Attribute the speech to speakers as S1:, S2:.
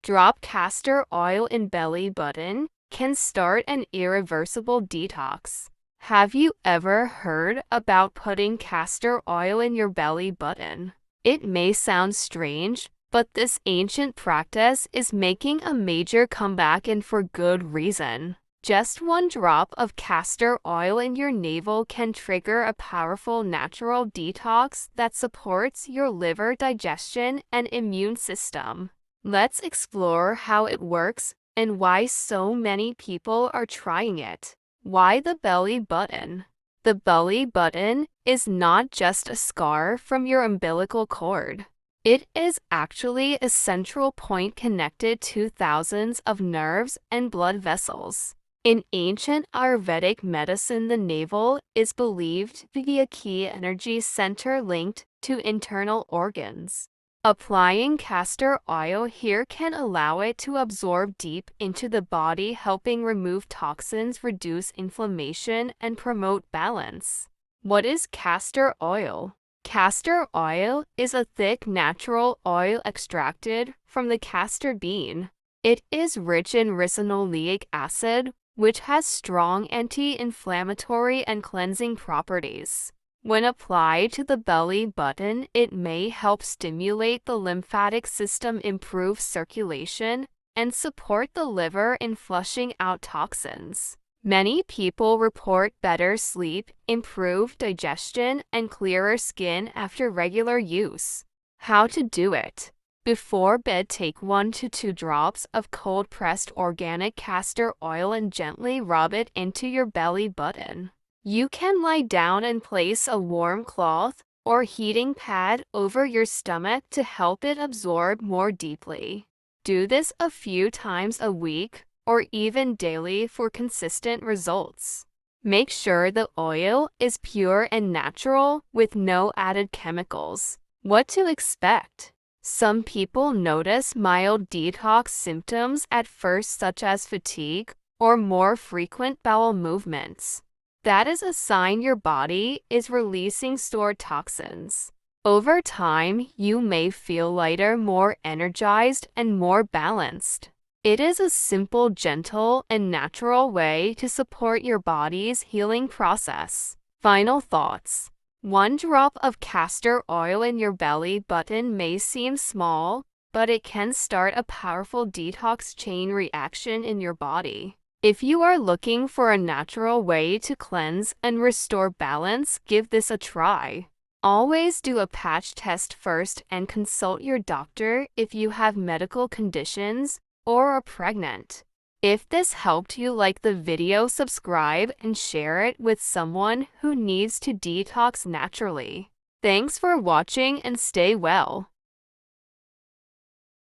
S1: Drop castor oil in belly button can start an irreversible detox. Have you ever heard about putting castor oil in your belly button? It may sound strange, but this ancient practice is making a major comeback and for good reason. Just one drop of castor oil in your navel can trigger a powerful natural detox that supports your liver, digestion, and immune system. Let's explore how it works and why so many people are trying it. Why the belly button? The belly button is not just a scar from your umbilical cord. It is actually a central point connected to thousands of nerves and blood vessels. In ancient Ayurvedic medicine, the navel is believed to be a key energy center linked to internal organs. Applying castor oil here can allow it to absorb deep into the body, helping remove toxins, reduce inflammation, and promote balance. What is castor oil? Castor oil is a thick natural oil extracted from the castor bean. It is rich in ricinoleic acid, which has strong anti-inflammatory and cleansing properties. When applied to the belly button, it may help stimulate the lymphatic system, improve circulation, and support the liver in flushing out toxins. Many people report better sleep, improved digestion, and clearer skin after regular use. How to do it? Before bed, take 1 to 2 drops of cold-pressed organic castor oil and gently rub it into your belly button. You can lie down and place a warm cloth or heating pad over your stomach to help it absorb more deeply. Do this a few times a week or even daily for consistent results. Make sure the oil is pure and natural with no added chemicals. What to expect? Some people notice mild detox symptoms at first, such as fatigue or more frequent bowel movements. That is a sign your body is releasing stored toxins. Over time, you may feel lighter, more energized, and more balanced. It is a simple, gentle, and natural way to support your body's healing process. Final thoughts. 1 drop of castor oil in your belly button may seem small, but it can start a powerful detox chain reaction in your body. If you are looking for a natural way to cleanse and restore balance, give this a try. Always do a patch test first and consult your doctor if you have medical conditions or are pregnant. If this helped you, like the video, subscribe, and share it with someone who needs to detox naturally. Thanks for watching and stay well.